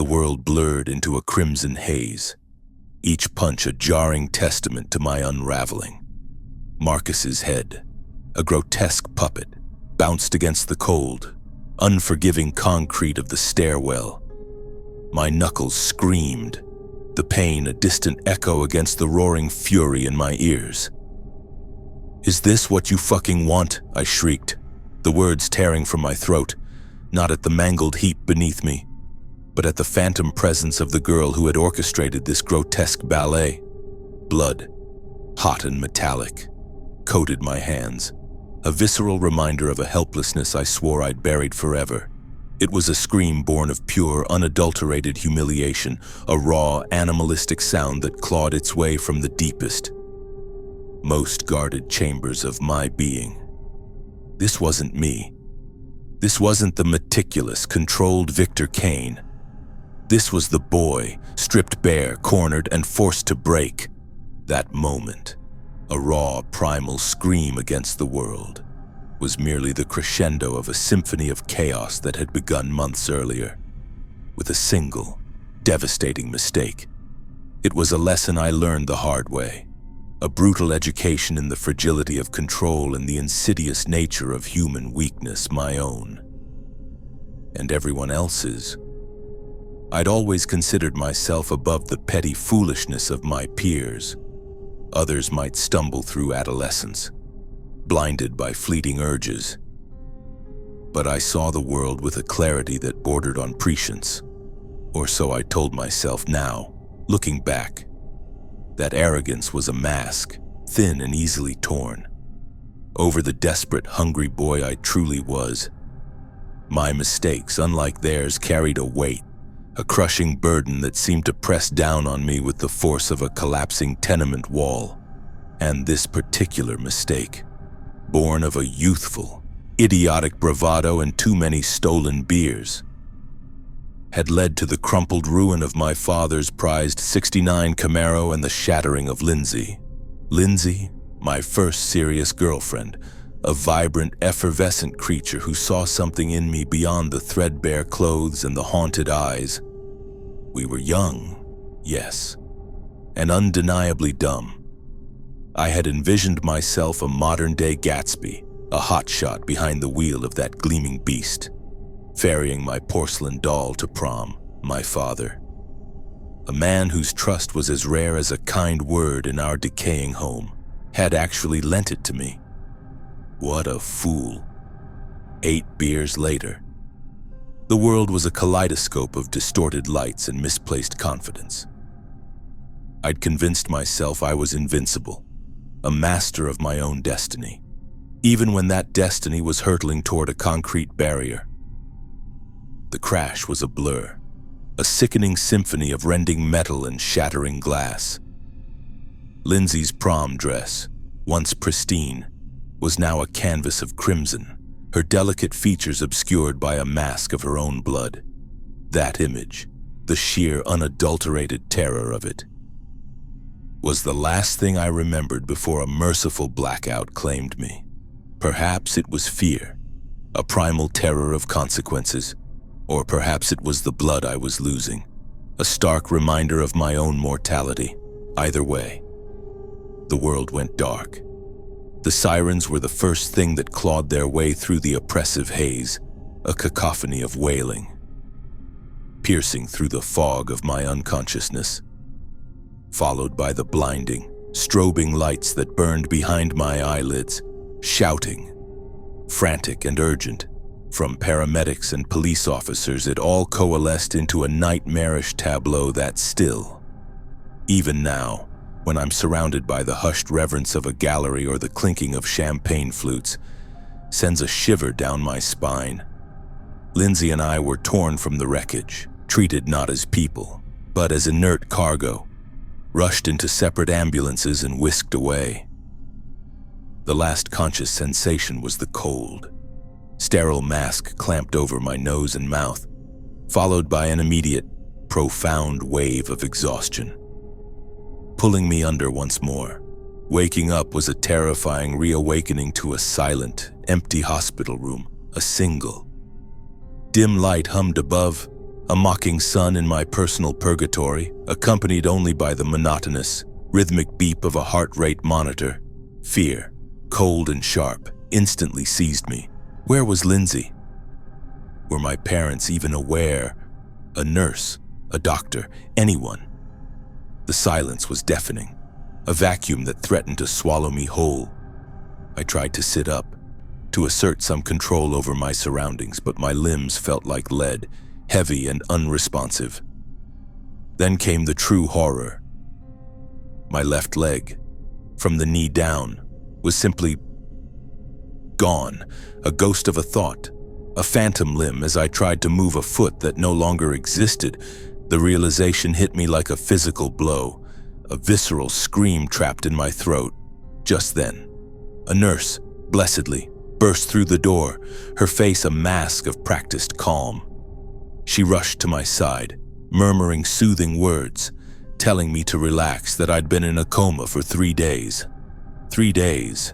world blurred into a crimson haze, each punch a jarring testament to my unraveling. Marcus's head, a grotesque puppet, bounced against the cold, unforgiving concrete of the stairwell. My knuckles screamed, the pain a distant echo against the roaring fury in my ears. "Is this what you fucking want?" I shrieked, the words tearing from my throat, not at the mangled heap beneath me, but at the phantom presence of the girl who had orchestrated this grotesque ballet. Blood, hot and metallic, coated my hands, a visceral reminder of a helplessness I swore I'd buried forever. It was a scream born of pure, unadulterated humiliation, a raw, animalistic sound that clawed its way from the deepest, most guarded chambers of my being. This wasn't me. This wasn't the meticulous, controlled Victor Kane. This was the boy, stripped bare, cornered, and forced to break. That moment, a raw, primal scream against the world, was merely the crescendo of a symphony of chaos that had begun months earlier, with a single, devastating mistake. It was a lesson I learned the hard way, a brutal education in the fragility of control and the insidious nature of human weakness, my own and everyone else's. I'd always considered myself above the petty foolishness of my peers. Others might stumble through adolescence, blinded by fleeting urges. But I saw the world with a clarity that bordered on prescience, or so I told myself now, looking back. That arrogance was a mask, thin and easily torn, over the desperate, hungry boy I truly was. My mistakes, unlike theirs, carried a weight, a crushing burden that seemed to press down on me with the force of a collapsing tenement wall. And this particular mistake, born of a youthful, idiotic bravado and too many stolen beers, had led to the crumpled ruin of my father's prized '69 Camaro and the shattering of Lindsay. Lindsay, my first serious girlfriend, a vibrant, effervescent creature who saw something in me beyond the threadbare clothes and the haunted eyes. We were young, yes, and undeniably dumb. I had envisioned myself a modern-day Gatsby, a hotshot behind the wheel of that gleaming beast, ferrying my porcelain doll to prom, my father. A man whose trust was as rare as a kind word in our decaying home had actually lent it to me. What a fool. 8 beers later, the world was a kaleidoscope of distorted lights and misplaced confidence. I'd convinced myself I was invincible, a master of my own destiny, even when that destiny was hurtling toward a concrete barrier. The crash was a blur, a sickening symphony of rending metal and shattering glass. Lindsay's prom dress, once pristine, was now a canvas of crimson, her delicate features obscured by a mask of her own blood. That image, the sheer unadulterated terror of it, was the last thing I remembered before a merciful blackout claimed me. Perhaps it was fear, a primal terror of consequences, or perhaps it was the blood I was losing, a stark reminder of my own mortality. Either way, the world went dark. The sirens were the first thing that clawed their way through the oppressive haze, a cacophony of wailing, piercing through the fog of my unconsciousness, followed by the blinding, strobing lights that burned behind my eyelids, shouting, frantic and urgent. From paramedics and police officers, it all coalesced into a nightmarish tableau that still, even now, when I'm surrounded by the hushed reverence of a gallery or the clinking of champagne flutes, sends a shiver down my spine. Lindsay and I were torn from the wreckage, treated not as people, but as inert cargo, rushed into separate ambulances and whisked away. The last conscious sensation was the cold, sterile mask clamped over my nose and mouth, followed by an immediate, profound wave of exhaustion, pulling me under once more. Waking up was a terrifying reawakening to a silent, empty hospital room. A single, dim light hummed above, a mocking sun in my personal purgatory, accompanied only by the monotonous, rhythmic beep of a heart rate monitor. Fear, cold and sharp, instantly seized me. Where was Lindsay? Were my parents even aware? A nurse, a doctor, anyone? The silence was deafening, a vacuum that threatened to swallow me whole. I tried to sit up, to assert some control over my surroundings, but my limbs felt like lead, heavy and unresponsive. Then came the true horror. My left leg, from the knee down, was simply gone, a ghost of a thought, a phantom limb. As I tried to move a foot that no longer existed, the realization hit me like a physical blow, a visceral scream trapped in my throat. Just then, a nurse, blessedly, burst through the door, her face a mask of practiced calm. She rushed to my side, murmuring soothing words, telling me to relax, that I'd been in a coma for 3 days. 3 days.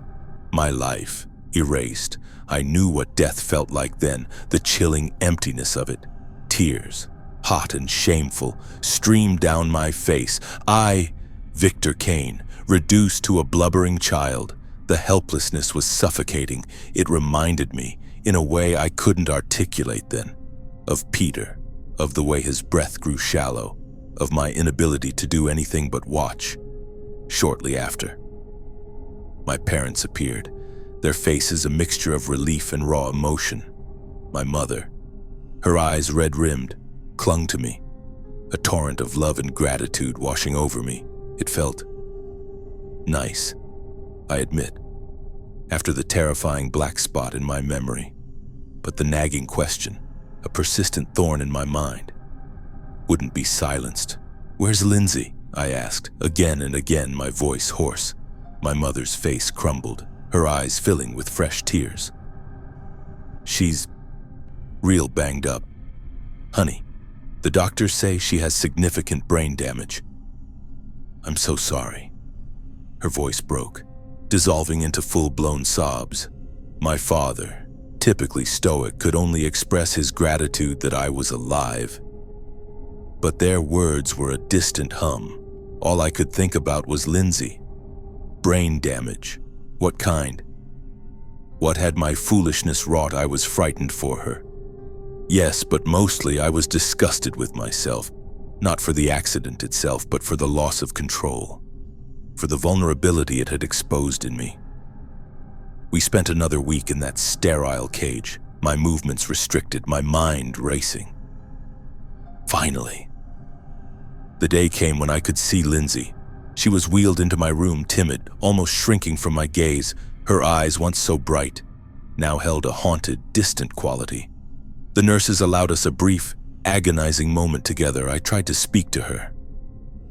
My life erased. I knew what death felt like then, the chilling emptiness of it. Tears, hot and shameful, streamed down my face. I, Victor Kane, reduced to a blubbering child. The helplessness was suffocating. It reminded me, in a way I couldn't articulate then, of Peter, of the way his breath grew shallow, of my inability to do anything but watch. Shortly after, my parents appeared, their faces a mixture of relief and raw emotion. My mother, her eyes red-rimmed, clung to me, a torrent of love and gratitude washing over me. It felt nice, I admit, after the terrifying black spot in my memory. But the nagging question, a persistent thorn in my mind, wouldn't be silenced. "Where's Lindsay?" I asked, again and again, my voice hoarse. My mother's face crumbled, her eyes filling with fresh tears. "She's real banged up. Honey, the doctors say she has significant brain damage." "I'm so sorry." Her voice broke, dissolving into full-blown sobs. My father, typically stoic, could only express his gratitude that I was alive. But their words were a distant hum. All I could think about was Lindsay. Brain damage. What kind? What had my foolishness wrought? I was frightened for her. Yes, but mostly I was disgusted with myself, not for the accident itself, but for the loss of control, for the vulnerability it had exposed in me. We spent another week in that sterile cage, my movements restricted, my mind racing. Finally, the day came when I could see Lindsay. She was wheeled into my room, timid, almost shrinking from my gaze. Her eyes, once so bright, now held a haunted, distant quality. The nurses allowed us a brief, agonizing moment together. I tried to speak to her,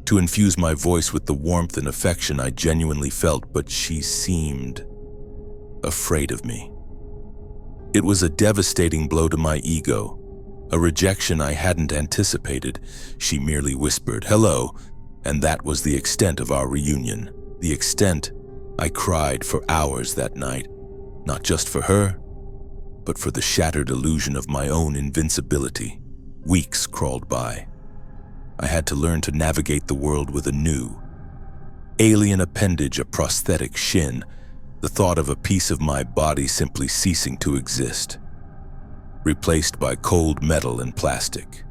to infuse my voice with the warmth and affection I genuinely felt, but she seemed afraid of me. It was a devastating blow to my ego, a rejection I hadn't anticipated. She merely whispered, "Hello," and that was the extent of our reunion. The extent. I cried for hours that night, not just for her, but for the shattered illusion of my own invincibility. Weeks crawled by. I had to learn to navigate the world with a new, alien appendage, a prosthetic shin, the thought of a piece of my body simply ceasing to exist, replaced by cold metal and plastic,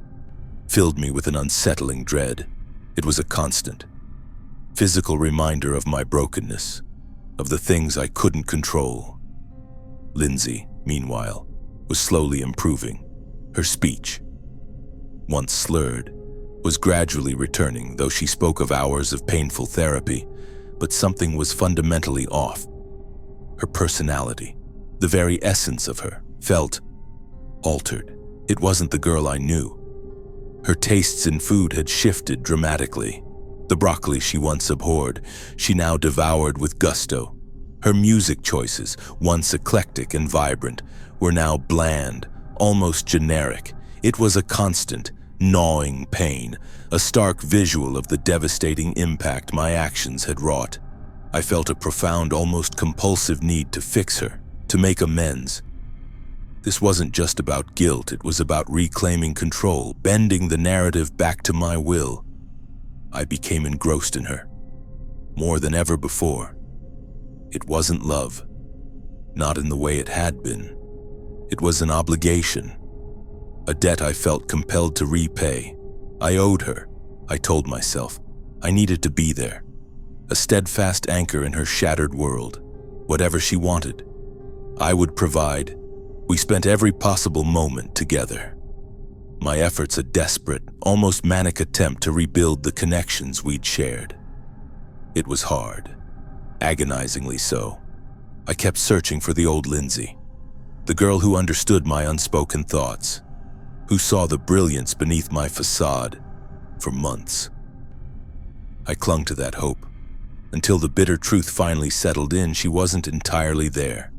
filled me with an unsettling dread. It was a constant, physical reminder of my brokenness, of the things I couldn't control. Lindsay, meanwhile, was slowly improving. Her speech, once slurred, was gradually returning, though she spoke of hours of painful therapy. But something was fundamentally off. Her personality, the very essence of her, felt altered. It wasn't the girl I knew. Her tastes in food had shifted dramatically. The broccoli she once abhorred, she now devoured with gusto. Her music choices, once eclectic and vibrant, were now bland, almost generic. It was a constant, gnawing pain, a stark visual of the devastating impact my actions had wrought. I felt a profound, almost compulsive need to fix her, to make amends. This wasn't just about guilt, it was about reclaiming control, bending the narrative back to my will. I became engrossed in her, more than ever before. It wasn't love, not in the way it had been. It was an obligation, a debt I felt compelled to repay. I owed her, I told myself. I needed to be there, a steadfast anchor in her shattered world. Whatever she wanted, I would provide. We spent every possible moment together. My efforts a desperate, almost manic attempt to rebuild the connections we'd shared. It was hard, agonizingly so. I kept searching for the old Lindsay, the girl who understood my unspoken thoughts, who saw the brilliance beneath my facade. For months, I clung to that hope, until the bitter truth finally settled in. She wasn't entirely there.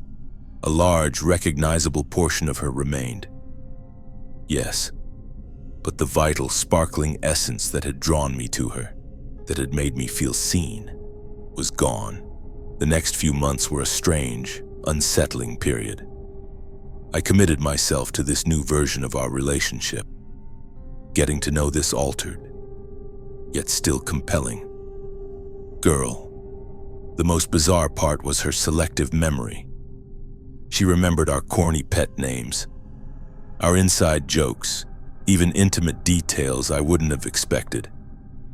A large, recognizable portion of her remained. Yes, but the vital, sparkling essence that had drawn me to her, that had made me feel seen, was gone. The next few months were a strange, unsettling period. I committed myself to this new version of our relationship, getting to know this altered, yet still compelling girl. The most bizarre part was her selective memory. She remembered our corny pet names, our inside jokes, even intimate details I wouldn't have expected.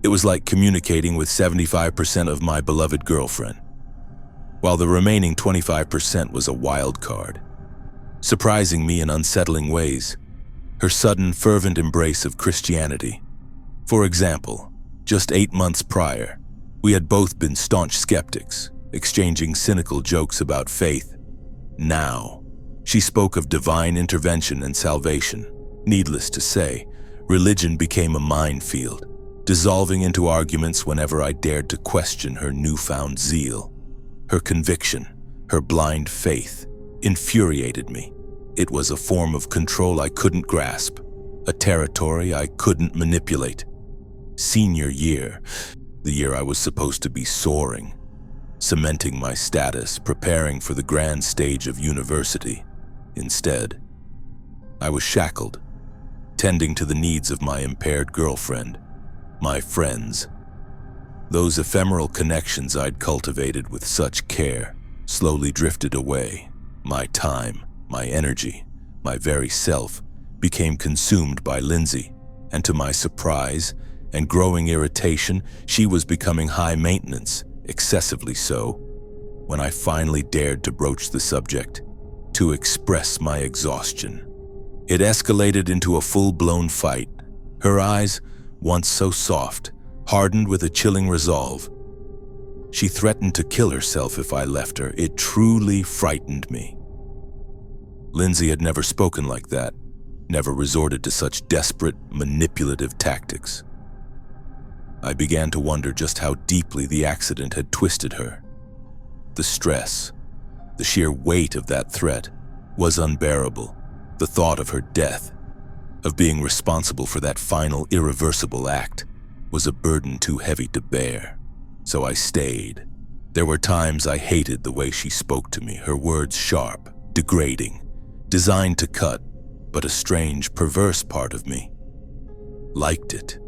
It was like communicating with 75% of my beloved girlfriend, while the remaining 25% was a wild card, surprising me in unsettling ways. Her sudden, fervent embrace of Christianity. For example, just 8 months prior, we had both been staunch skeptics, exchanging cynical jokes about faith. Now, she spoke of divine intervention and salvation. Needless to say, religion became a minefield, dissolving into arguments whenever I dared to question her newfound zeal. Her conviction, her blind faith, infuriated me. It was a form of control I couldn't grasp, a territory I couldn't manipulate. Senior year, the year I was supposed to be soaring, cementing my status, preparing for the grand stage of university. Instead, I was shackled, tending to the needs of my impaired girlfriend, my friends. Those ephemeral connections I'd cultivated with such care slowly drifted away. My time, my energy, my very self became consumed by Lindsay, and to my surprise and growing irritation, she was becoming high maintenance, excessively so. When I finally dared to broach the subject, to express my exhaustion, it escalated into a full-blown fight. Her eyes, once so soft, hardened with a chilling resolve. She threatened to kill herself if I left her. It truly frightened me. Lindsay had never spoken like that, never resorted to such desperate, manipulative tactics. I began to wonder just how deeply the accident had twisted her. The stress, the sheer weight of that threat was unbearable. The thought of her death, of being responsible for that final, irreversible act, was a burden too heavy to bear. So I stayed. There were times I hated the way she spoke to me, her words sharp, degrading, designed to cut, but a strange, perverse part of me liked it.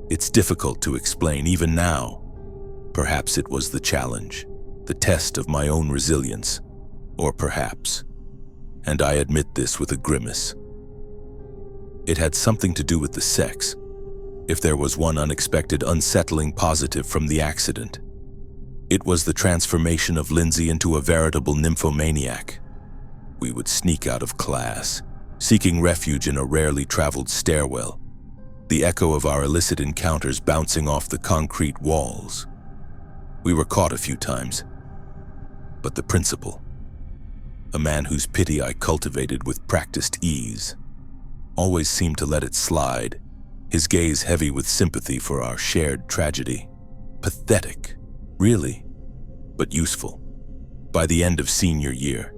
It's difficult to explain even now. Perhaps it was the challenge, the test of my own resilience, or perhaps, and I admit this with a grimace, it had something to do with the sex, if there was one unexpected, unsettling positive from the accident. It was the transformation of Lindsay into a veritable nymphomaniac. We would sneak out of class, seeking refuge in a rarely traveled stairwell, the echo of our illicit encounters bouncing off the concrete walls. We were caught a few times, but the principal, a man whose pity I cultivated with practiced ease, always seemed to let it slide, his gaze heavy with sympathy for our shared tragedy. Pathetic, really, but useful. By the end of senior year,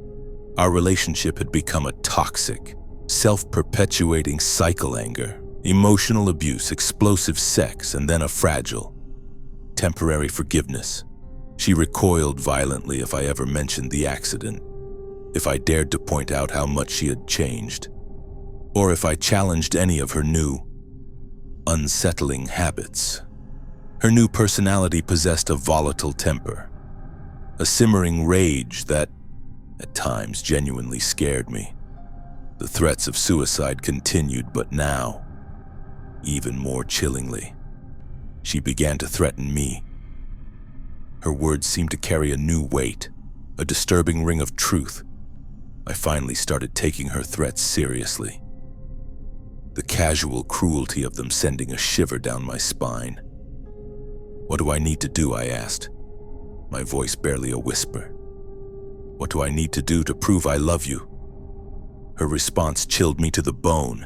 our relationship had become a toxic, self-perpetuating cycle. Anger, emotional abuse, explosive sex, and then a fragile, temporary forgiveness. She recoiled violently if I ever mentioned the accident. if I dared to point out how much she had changed, or if I challenged any of her new, unsettling habits. Her new personality possessed a volatile temper, a simmering rage that, at times, genuinely scared me. The threats of suicide continued, but now, even more chillingly, she began to threaten me. Her words seemed to carry a new weight, a disturbing ring of truth. I finally started taking her threats seriously, the casual cruelty of them sending a shiver down my spine. "What do I need to do?" I asked, my voice barely a whisper. "What do I need to do to prove I love you?" Her response chilled me to the bone.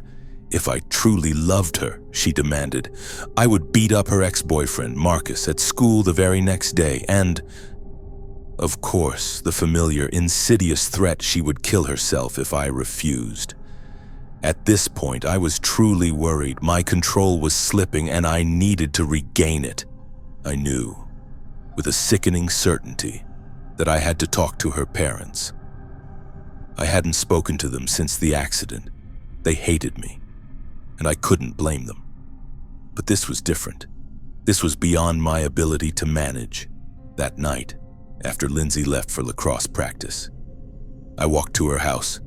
"If I truly loved her," she demanded, "I would beat up her ex-boyfriend, Marcus, at school the very next day, and, of course, the familiar, insidious threat she would kill herself if I refused." At this point, I was truly worried. My control was slipping, and I needed to regain it. I knew, with a sickening certainty, that I had to talk to her parents. I hadn't spoken to them since the accident. They hated me, and I couldn't blame them. But this was different. This was beyond my ability to manage. That night, after Lindsay left for lacrosse practice, I walked to her house,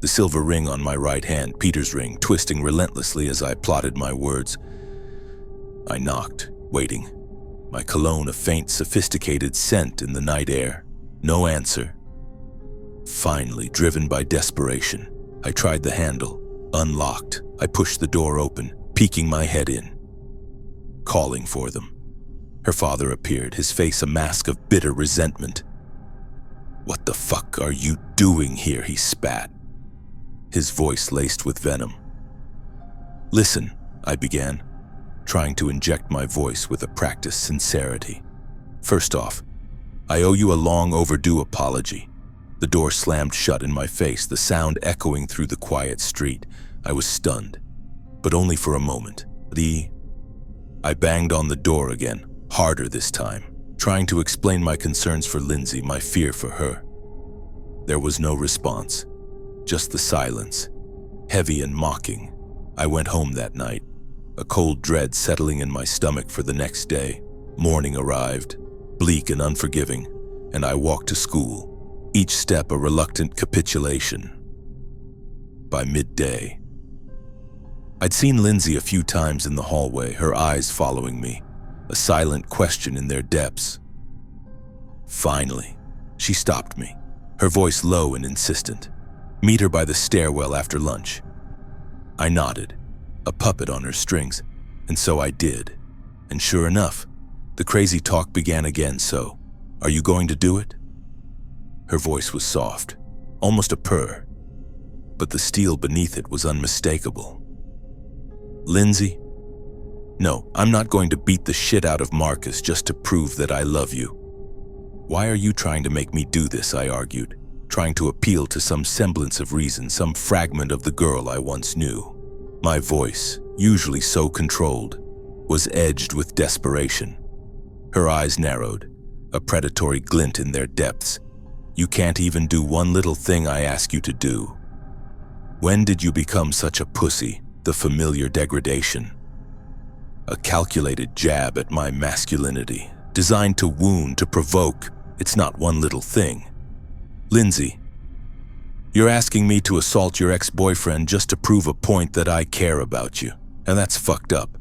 the silver ring on my right hand, Peter's ring, twisting relentlessly as I plotted my words. I knocked, waiting, my cologne a faint, sophisticated scent in the night air. No answer. Finally, driven by desperation, I tried the handle. Unlocked, I pushed the door open, peeking my head in, calling for them. Her father appeared, his face a mask of bitter resentment. "What the fuck are you doing here?" he spat, his voice laced with venom. "Listen," I began, trying to inject my voice with a practiced sincerity. "First off, I owe you a long overdue apology." The door slammed shut in my face, the sound echoing through the quiet street. I was stunned, but only for a moment. I banged on the door again, harder this time, trying to explain my concerns for Lindsay, my fear for her. There was no response, just the silence, heavy and mocking. I went home that night, a cold dread settling in my stomach for the next day. Morning arrived, bleak and unforgiving, and I walked to school, each step a reluctant capitulation. By midday, I'd seen Lindsay a few times in the hallway, her eyes following me, a silent question in their depths. Finally, she stopped me, her voice low and insistent. "Meet her by the stairwell after lunch." I nodded, a puppet on her strings, and so I did. And sure enough, the crazy talk began again. "So, are you going to do it?" Her voice was soft, almost a purr, but the steel beneath it was unmistakable. "Lindsay? No, I'm not going to beat the shit out of Marcus just to prove that I love you." "Why are you trying to make me do this?" I argued, trying to appeal to some semblance of reason, some fragment of the girl I once knew. My voice, usually so controlled, was edged with desperation. Her eyes narrowed, a predatory glint in their depths. "You can't even do one little thing I ask you to do. When did you become such a pussy?" The familiar degradation. A calculated jab at my masculinity, designed to wound, to provoke. "It's not one little thing. Lindsay, you're asking me to assault your ex-boyfriend just to prove a point that I care about you, and that's fucked up.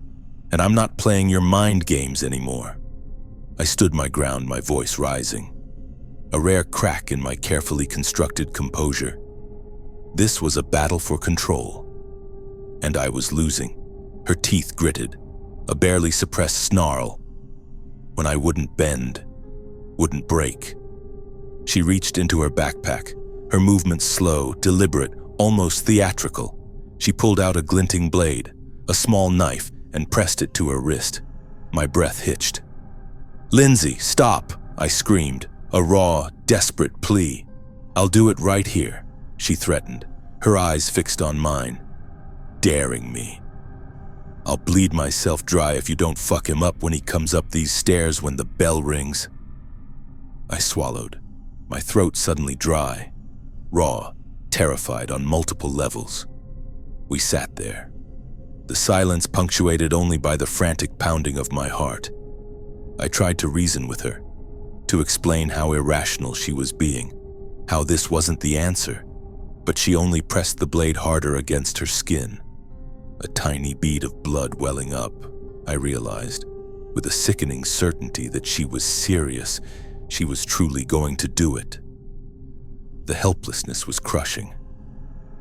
And I'm not playing your mind games anymore." I stood my ground, my voice rising, a rare crack in my carefully constructed composure. This was a battle for control, and I was losing. Her teeth gritted, a barely suppressed snarl. When I wouldn't bend, wouldn't break. She reached into her backpack, her movements slow, deliberate, almost theatrical. She pulled out a glinting blade, a small knife, and pressed it to her wrist. My breath hitched. "Lindsay, stop!" I screamed, a raw, desperate plea. "I'll do it right here," she threatened, her eyes fixed on mine, daring me. "I'll bleed myself dry if you don't fuck him up when he comes up these stairs when the bell rings." I swallowed, my throat suddenly dry. raw, terrified on multiple levels. We sat there, the silence punctuated only by the frantic pounding of my heart. I tried to reason with her, to explain how irrational she was being, how this wasn't the answer, but she only pressed the blade harder against her skin. A tiny bead of blood welling up, I realized, with a sickening certainty that she was serious. She was truly going to do it. The helplessness was crushing,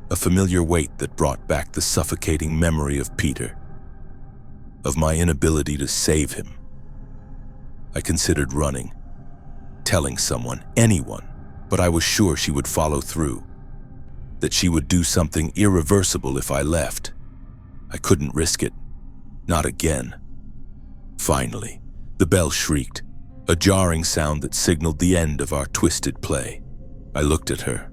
a familiar weight that brought back the suffocating memory of Peter, of my inability to save him. I considered running, telling someone, anyone, but I was sure she would follow through, that she would do something irreversible if I left. I couldn't risk it, not again. Finally, the bell shrieked, a jarring sound that signaled the end of our twisted play. I looked at her,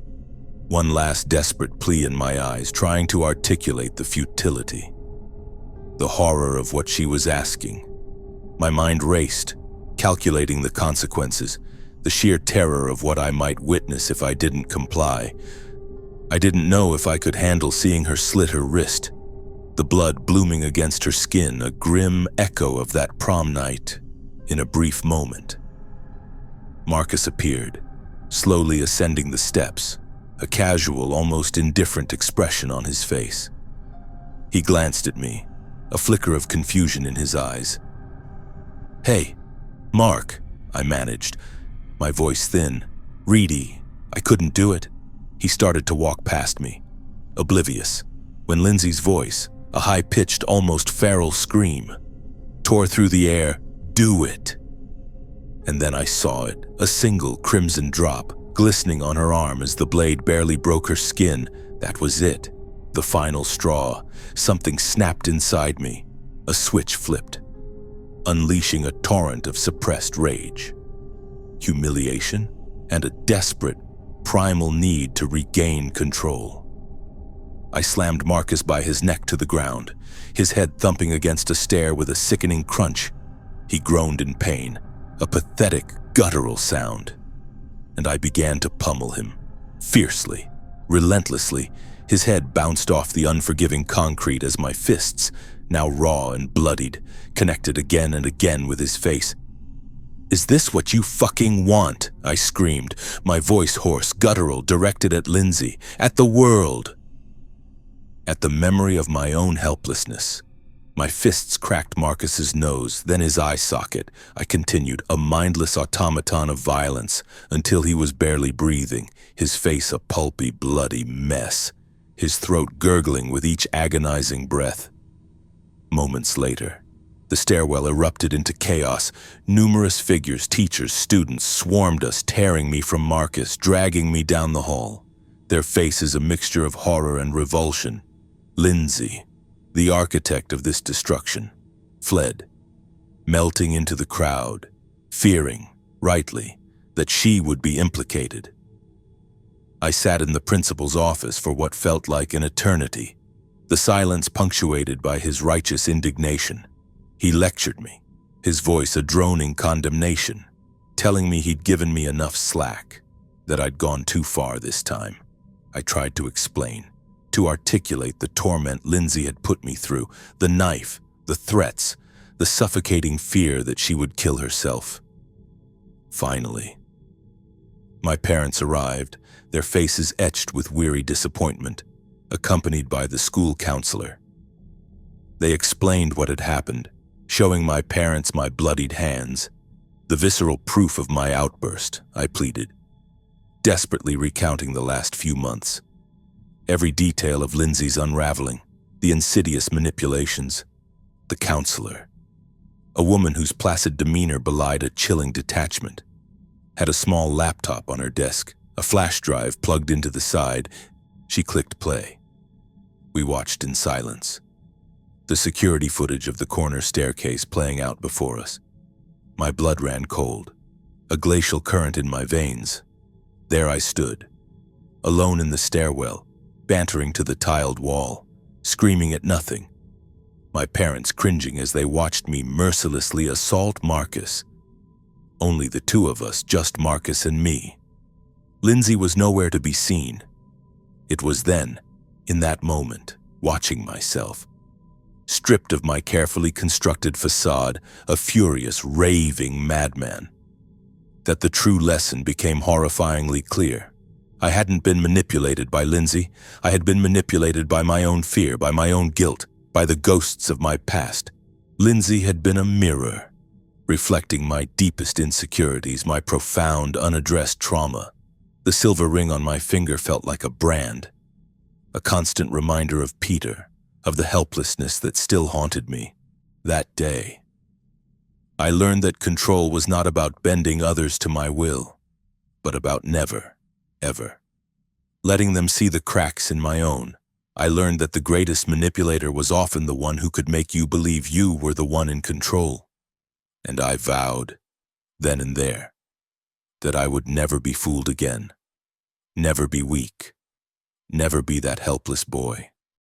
one last desperate plea in my eyes, trying to articulate the futility, the horror of what she was asking. My mind raced, calculating the consequences, the sheer terror of what I might witness if I didn't comply. I didn't know if I could handle seeing her slit her wrist, the blood blooming against her skin, a grim echo of that prom night. In a brief moment, Marcus appeared, slowly ascending the steps, a casual, almost indifferent expression on his face. He glanced at me, a flicker of confusion in his eyes. "Hey, Mark," I managed, my voice thin, reedy. I couldn't do it. He started to walk past me, oblivious, when Lindsay's voice, a high-pitched, almost feral scream, tore through the air, "Do it!" And then I saw it, a single crimson drop, glistening on her arm as the blade barely broke her skin. That was it, the final straw. Something snapped inside me. A switch flipped, unleashing a torrent of suppressed rage, humiliation, and a desperate, primal need to regain control. I slammed Marcus by his neck to the ground, his head thumping against a stair with a sickening crunch. He groaned in pain, a pathetic, guttural sound, and I began to pummel him, fiercely, relentlessly. His head bounced off the unforgiving concrete as my fists, now raw and bloodied, connected again and again with his face. "Is this what you fucking want?" I screamed, my voice hoarse, guttural, directed at Lindsay, at the world. At the memory of my own helplessness, my fists cracked Marcus's nose, then his eye socket. I continued, a mindless automaton of violence, until he was barely breathing, his face a pulpy, bloody mess, his throat gurgling with each agonizing breath. Moments later, the stairwell erupted into chaos. Numerous figures, teachers, students, swarmed us, tearing me from Marcus, dragging me down the hall, their faces a mixture of horror and revulsion. Lindsay, the architect of this destruction, fled, melting into the crowd, fearing, rightly, that she would be implicated. I sat in the principal's office for what felt like an eternity, the silence punctuated by his righteous indignation. He lectured me, his voice a droning condemnation, telling me he'd given me enough slack, that I'd gone too far this time. I tried to explain, to articulate the torment Lindsay had put me through, the knife, the threats, the suffocating fear that she would kill herself. Finally, my parents arrived, their faces etched with weary disappointment, accompanied by the school counselor. They explained what had happened, showing my parents my bloodied hands, the visceral proof of my outburst. I pleaded, desperately recounting the last few months, every detail of Lindsay's unraveling, the insidious manipulations. The counselor, a woman whose placid demeanor belied a chilling detachment, had a small laptop on her desk, a flash drive plugged into the side. She clicked play. We watched in silence, the security footage of the corner staircase playing out before us. My blood ran cold, a glacial current in my veins. There I stood, alone in the stairwell, bantering to the tiled wall, screaming at nothing. My parents cringing as they watched me mercilessly assault Marcus. Only the two of us, just Marcus and me. Lindsay was nowhere to be seen, It was then, in that moment, watching myself, stripped of my carefully constructed facade, a furious, raving madman, that the true lesson became horrifyingly clear. I hadn't been manipulated by Lindsay. I had been manipulated by my own fear, by my own guilt, by the ghosts of my past. Lindsay had been a mirror, reflecting my deepest insecurities, my profound, unaddressed trauma. The silver ring on my finger felt like a brand, a constant reminder of Peter, of the helplessness that still haunted me that day. I learned that control was not about bending others to my will, but about never, ever letting them see the cracks in my own. I learned that the greatest manipulator was often the one who could make you believe you were the one in control. And I vowed, then and there, that I would never be fooled again, never be weak, never be that helpless boy.